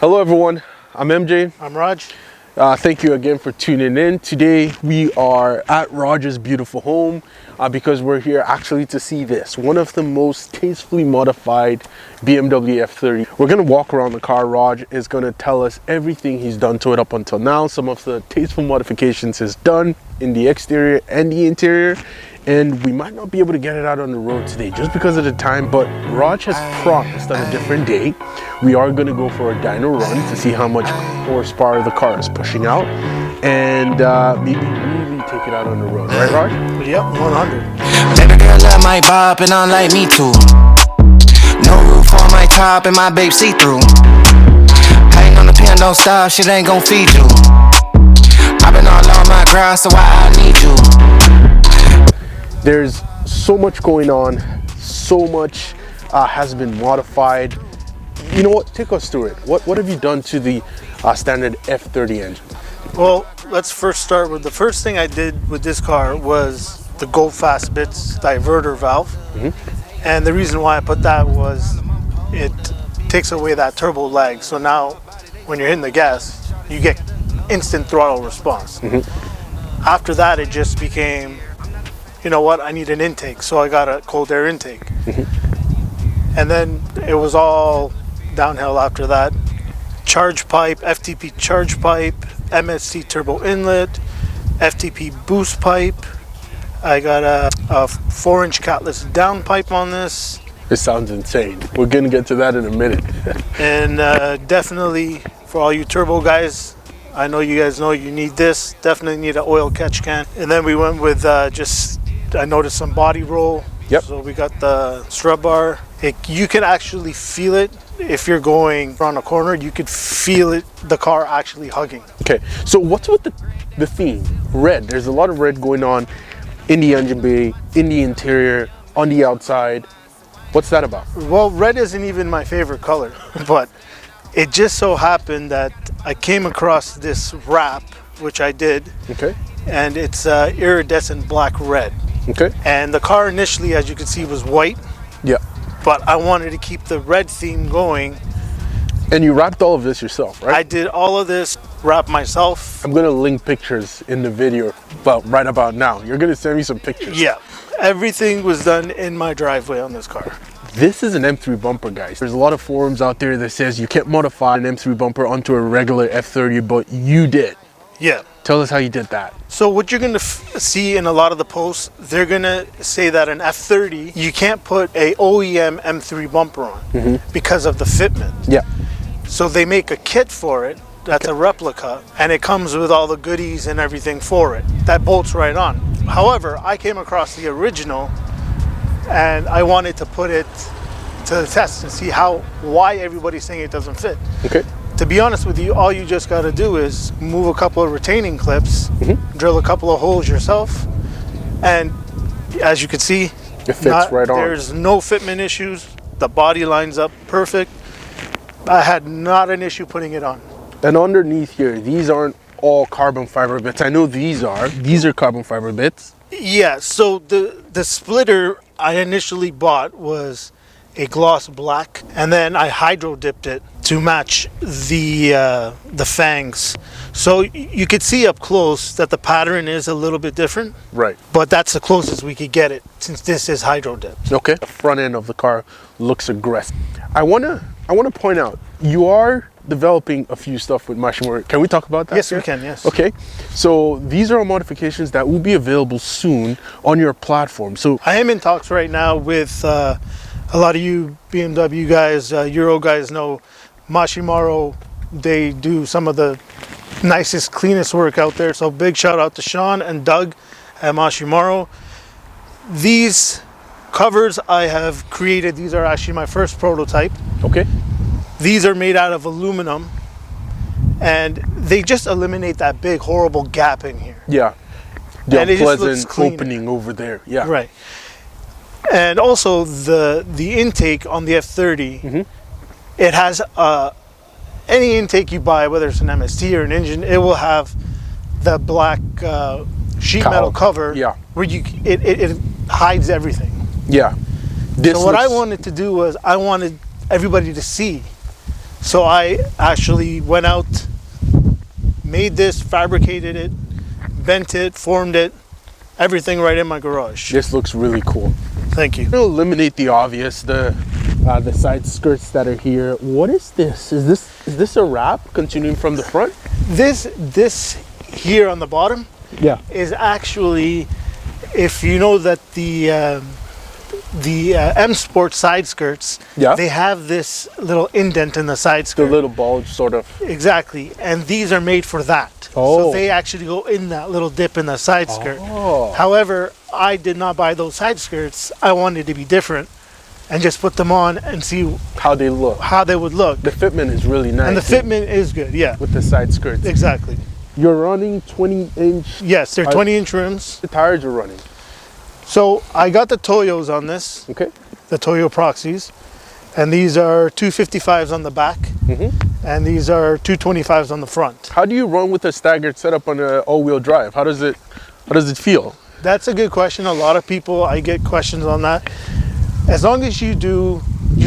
Hello everyone, I'm MJ. I'm Raj. Thank you again for tuning in. Today we are at Raj's beautiful home because we're here actually to see this, one of the most tastefully modified BMW F30. We're going to walk around the car. Raj is going to tell us everything he's done to it up until now, some of the tasteful modifications he's done in the exterior and the interior. And we might not be able to get it out on the road today just because of the time, but Raj has promised on a different day we are going to go for a dyno run to see how much horsepower the car is pushing out and maybe really take it out on the road, right Raj? Yep, 100. Baby girl love my bop and I like me too. No roof on my top and my babe see-through. Hang on the pen, don't stop, shit ain't gon' feed you. I've been all on my grind, so I need you. There's so much going on, so much has been modified. You know what, take us through it. What have you done to the standard F30 engine? Well, let's first start with the first thing I did with this car was the Go Fast Bits diverter valve. And the reason why I put that was it takes away that turbo lag. So now when you're hitting the gas, you get instant throttle response. After that, it just became, you know what, I need an intake, so I got a cold air intake. And then it was all downhill after that. Charge pipe, FTP charge pipe, MSC turbo inlet, FTP boost pipe. I got a 4-inch catless down pipe on this. It sounds insane. We're gonna get to that in a minute. And definitely for all you turbo guys, I know you guys know you need this. Definitely need an oil catch can. And then we went with I noticed some body roll. Yep. So we got the strut bar. You can actually feel it if you're going around a corner. You could feel it, the car actually hugging. Okay, so what's with the theme? Red. There's a lot of red going on in the engine bay, in the interior, on the outside. What's that about? Well, red isn't even my favorite color, but it just so happened that I came across this wrap, which I did. Okay. And it's iridescent black red. Okay. And the car initially, as you can see, was white. Yeah. But I wanted to keep the red theme going. And you wrapped all of this yourself, right? I did all of this wrap myself. I'm gonna link pictures in the video right about now. You're gonna send me some pictures. Yeah. Everything was done in my driveway on this car. This is an M3 bumper, guys. There's a lot of forums out there that says you can't modify an M3 bumper onto a regular F30, but you did. Yeah. Tell us how you did that. So what you're going to see in a lot of the posts, they're going to say that an F30, you can't put a OEM M3 bumper on because of the fitment. Yeah. So they make a kit for it that's a replica, and it comes with all the goodies and everything for it. That bolts right on. However, I came across the original and I wanted to put it to the test and see why everybody's saying it doesn't fit. Okay. To be honest with you, all you just got to do is move a couple of retaining clips, drill a couple of holes yourself, and as you can see, it fits right on. There's no fitment issues. The body lines up perfect. I had not an issue putting it on. And underneath here, these aren't all carbon fiber bits. I know these are. These are carbon fiber bits. Yeah, so the splitter I initially bought was a gloss black, and then I hydro dipped it to match the fangs. So you could see up close that the pattern is a little bit different. Right. But that's the closest we could get it since this is hydro dipped. Okay. The front end of the car looks aggressive. I wanna point out, you are developing a few stuff with Mashimura. Can we talk about that? Yes, we can, yes. Okay. So these are all modifications that will be available soon on your platform. So I am in talks right now with a lot of you BMW guys, Euro guys know Mashimura. They do some of the nicest, cleanest work out there. So big shout out to Sean and Doug at Mashimura. These covers I have created, these are actually my first prototype. okay. These are made out of aluminum, and they just eliminate that big horrible gap in here. Yeah. The And it just looks unpleasant cleaner. opening over there. Yeah. Right. And also the intake on the F30, it has any intake you buy, whether it's an MST or an engine, it will have the black sheet metal cover. Yeah. Where it hides everything. Yeah. So what I wanted to do was I wanted everybody to see So I actually went out, made this, fabricated it, bent it, formed it, everything right in my garage. This looks really cool. Thank you. To eliminate the obvious, the side skirts that are here. What is this? Is this a wrap continuing from the front? This here on the bottom, Yeah. is actually, if you know that the M Sport side skirts, Yeah. they have this little indent in the side The skirt. little bulge, sort of. Exactly, and these are made for that. Oh. So they actually go in that little dip in the side skirt. Oh. However, I did not buy those side skirts. I wanted to be different and just put them on and see How they look. how they would look. The fitment is really nice. And the fitment is good, yeah. with the side skirts. Exactly. You're running 20-inch. Yes, they're 20-inch rims. The tires are running. So I got the Toyos on this, Okay. the Toyo Proxies, and these are 255s on the back, and these are 225s on the front. How do you run with a staggered setup on an all-wheel drive? How does it feel? That's a good question. A lot of people, I get questions on that. As long as you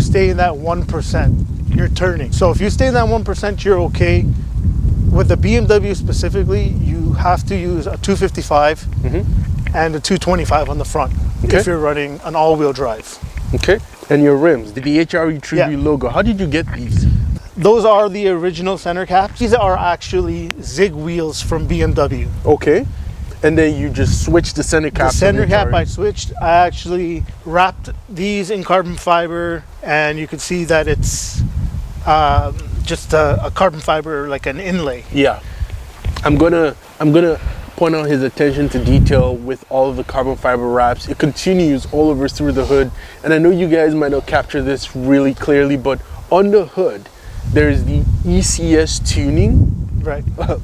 stay in that 1%, you're turning. So if you stay in that 1%, you're okay. With the BMW specifically, you have to use a 255 and a 225 on the front if you're running an all-wheel drive. Okay. And your rims, the HRE Tribute logo. How did you get these? Those are the original center caps. These are actually Zig wheels from BMW. Okay. And then you just switched the center cap. The center cap I switched. I actually wrapped these in carbon fiber, and you can see that it's just a carbon fiber, like an inlay. Yeah. I'm gonna point out his attention to detail with all of the carbon fiber wraps. It continues all over through the hood, and I know you guys might not capture this really clearly, but on the hood there's the ECS tuning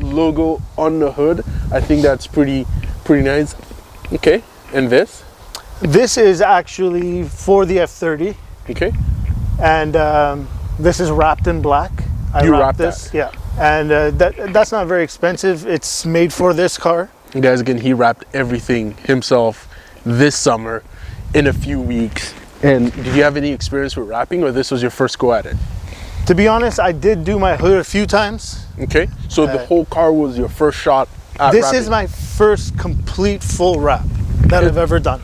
logo on the hood. I think that's pretty nice. Okay. And this is actually for the F30. Okay. And this is wrapped in black. You wrapped this? Yeah. And that's not very expensive. It's made for this car. You guys, again, he wrapped everything himself this summer in a few weeks. And did you have any experience with wrapping, or this was your first go at it? To be honest, I did do my hood a few times. Okay. So the whole car was your first shot at This wrapping. is my first complete full wrap that I've ever done.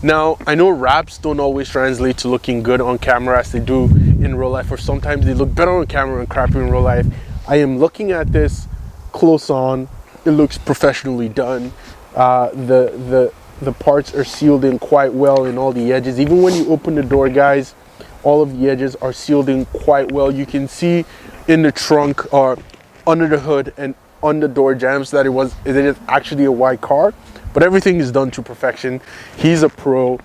Now, I know wraps don't always translate to looking good on camera as they do in real life, or sometimes they look better on camera and crappy in real life. I am looking at this close on. It looks professionally done. The parts are sealed in quite well in all the edges. Even when you open the door, guys, all of the edges are sealed in quite well. You can see in the trunk or under the hood and on the door jambs that it is actually a white car, but everything is done to perfection. He's a pro.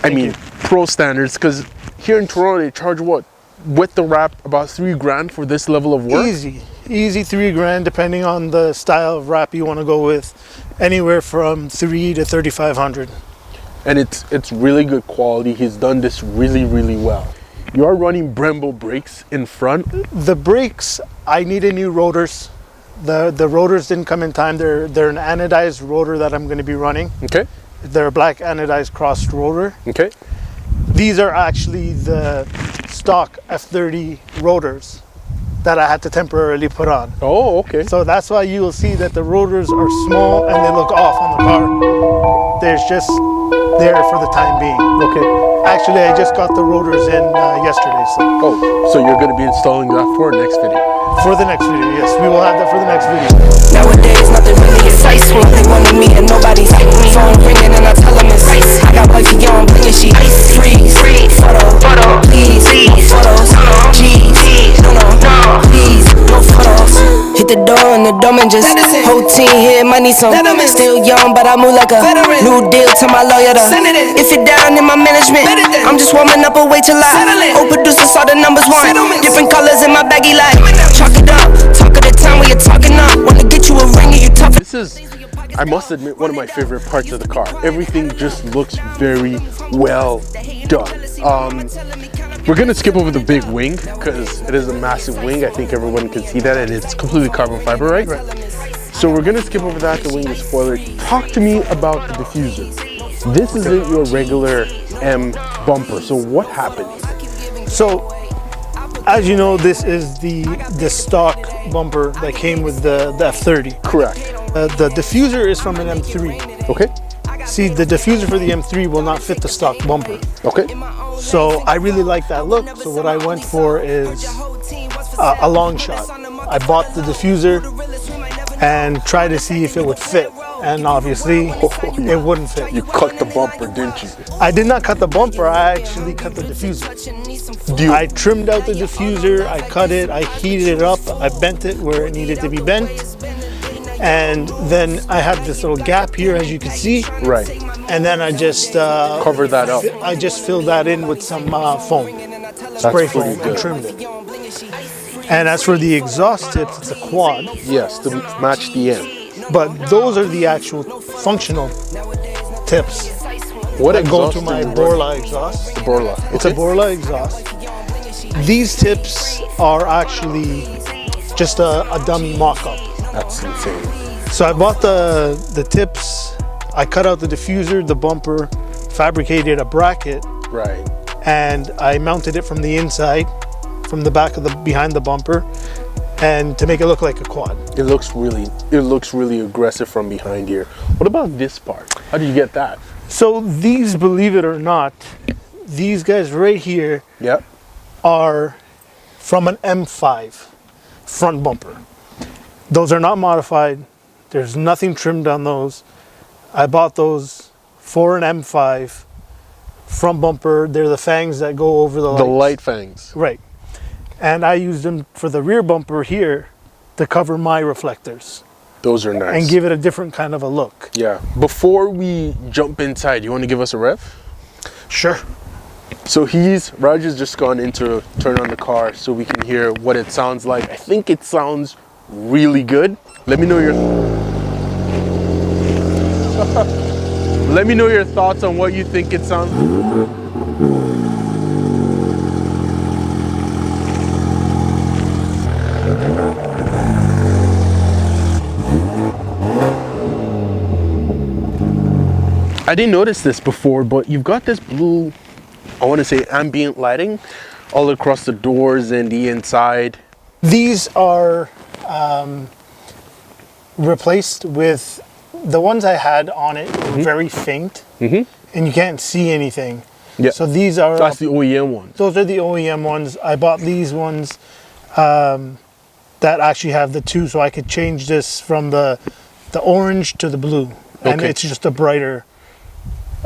I mean, pro standards, because here in Toronto they charge what, with the wrap, about $3,000 for this level of work. Easy $3,000, depending on the style of wrap you want to go with, anywhere from $3,000 to $3,500. And it's really good quality. He's done this really well. You are running Brembo brakes in front. The brakes, I needed new rotors. The rotors didn't come in time. They're an anodized rotor that I'm going to be running. Okay. They're a black anodized crossed rotor. Okay. These are actually the stock F30 rotors that I had to temporarily put on. Oh, okay. So that's why you will see that the rotors are small and they look off on the car. They're just there for the time being. Okay. Actually, I just got the rotors in yesterday. So you're going to be installing that for our next video? For the next video, yes. We will have that for the next video. Nowadays, nothing really excites me. They wanted me and nobody's phone ringing and I tell them it's ice. I got wifey on bling and she freeze. Photo, please, photos. Jeez, no, please, no photos. Hit the door and the dome and just whole team here, might need some. Still young, but I move like a new deal to my lawyer. If you're down in my management, I'm just warming up a wait till I old producer saw the numbers one. Different colors in my baggy light. Chalk it up, talk of the time when you're talking up. Wanna get you a ring and you tough. This is, I must admit, one of my favorite parts of the car. Everything just looks very well done. We're gonna skip over the big wing because it is a massive wing. I think everyone can see that, and it's completely carbon fiber, right? So we're gonna skip over that. The wing is spoiler. Talk to me about the diffuser. This isn't your regular M bumper. So what happened here? So As you know, this is the stock bumper that came with the F30. Correct. The diffuser is from an M3. Okay. See, the diffuser for the M3 will not fit the stock bumper. Okay. So I really like that look. So what I went for is a long shot. I bought the diffuser and tried to see if it would fit. And obviously, it wouldn't fit. You cut the bumper, didn't you? I did not cut the bumper, I actually cut the diffuser. I trimmed out the diffuser, I cut it, I heated it up, I bent it where it needed to be bent. And then I had this little gap here, as you can see. Right. And then I just covered that up. I just filled that in with some foam, spray foam, and trimmed it. And as for the exhaust tips, it's a quad. Yes, to match the end. But those are the actual functional tips. What that go exhaust to my do you Borla exhaust. The Borla. It's a Borla exhaust. These tips are actually just a dummy mock-up. That's insane. So I bought the tips, I cut out the diffuser, the bumper, fabricated a bracket, Right. and I mounted it from the inside, from the back of behind the bumper, and to make it look like a quad. It looks really aggressive from behind here. What about this part? How did you get that? So these, believe it or not, these guys right here Yep. are from an M5 front bumper. Those are not modified. There's nothing trimmed on those. I bought those for an M5 front bumper. They're the fangs that go over the lights. The light fangs. Right. And I used them for the rear bumper here to cover my reflectors. Those are nice. And give it a different kind of a look. Yeah. Before we jump inside, you want to give us a rev? Sure. So Raj has just gone in to turn on the car so we can hear what it sounds like. I think it sounds really good. Let me know your let me know your thoughts on what you think it sounds. I didn't notice this before, but you've got this blue, I want to say ambient lighting all across the doors and the inside. These are replaced with the ones I had on it were very faint, and you can't see anything. Yeah. So these are That's the OEM ones. those are the OEM ones. I bought these ones that actually have the two, so I could change this from the orange to the blue, and Okay. it's just a brighter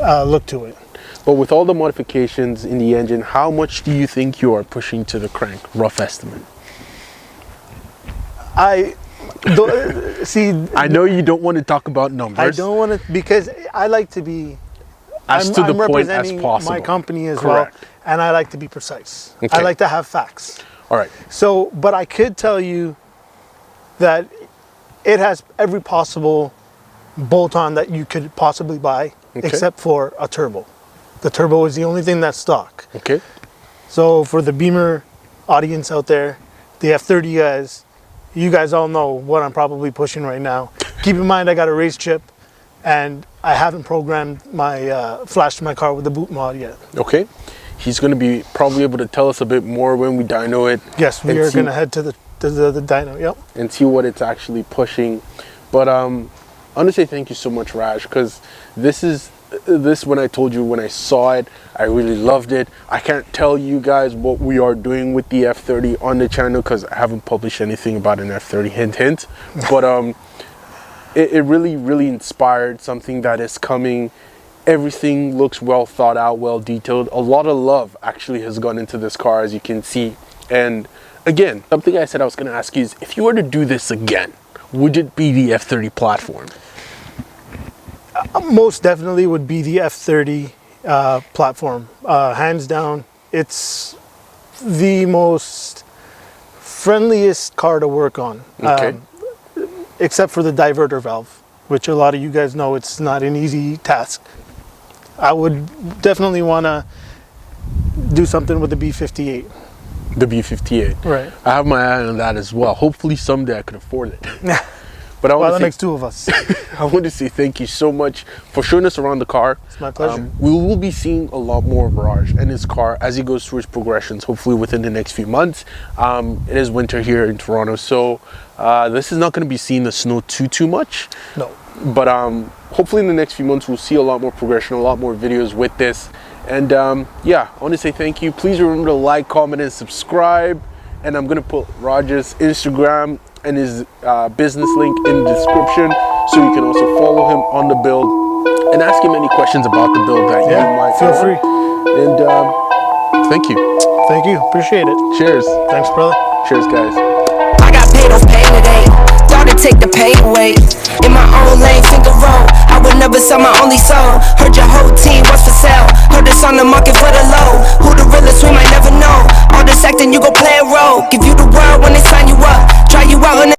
look to it. But with all the modifications in the engine, how much do you think you are pushing to the crank? Rough estimate. See, I know you don't want to talk about numbers. I don't want to, because I like to be as to the I'm point as representing possible. my company as Correct. well, and I like to be precise. Okay. I like to have facts. All right. So, but I could tell you that it has every possible bolt-on that you could possibly buy, except for a turbo. The turbo is the only thing that's stock. Okay. So for the Beamer audience out there, the F30 guys, you guys all know what I'm probably pushing right now. Keep in mind I got a race chip, and I haven't programmed my flashed my car with the boot mod yet. Okay. He's going to be probably able to tell us a bit more when we dyno it. Yes, we are going to head to the dyno. Yep. And see what it's actually pushing. But I want to say thank you so much, Raj, because this when I told you when I saw it, I really loved it. I can't tell you guys what we are doing with the F30 on the channel because I haven't published anything about an F30, hint hint. But it really inspired something that is coming. Everything looks well thought out, well detailed. A lot of love actually has gone into this car, as you can see. And again, something I said I was going to ask you is, if you were to do this again, would it be the F30 platform? Most definitely would be the F30 platform. Hands down, it's the most friendliest car to work on. Okay. Except for the diverter valve, which a lot of you guys know it's not an easy task. I would definitely want to do something with the B58. The B58. Right. I have my eye on that as well. Hopefully someday I could afford it. But I Well, want that to makes two of us. I want to say thank you so much for showing us around the car. It's my pleasure. We will be seeing a lot more of Raj and his car as he goes through his progressions, hopefully within the next few months. It is winter here in Toronto, so this is not going to be seeing the snow too much. No. But hopefully in the next few months, we'll see a lot more progression, a lot more videos with this. And yeah, I want to say thank you. Please remember to like, comment, and subscribe. And I'm going to put Raj's Instagram and his business link in the description, so you can also follow him on the build and ask him any questions about the build that you might feel want. free. And thank you. Thank you. Appreciate it. Cheers. Thanks, brother. Cheers, guys. I got paid off pain today. Thought to take the pain away. In my own lane, single road. I would never sell my only soul. Heard your whole team was for sale. Heard it's on the market for the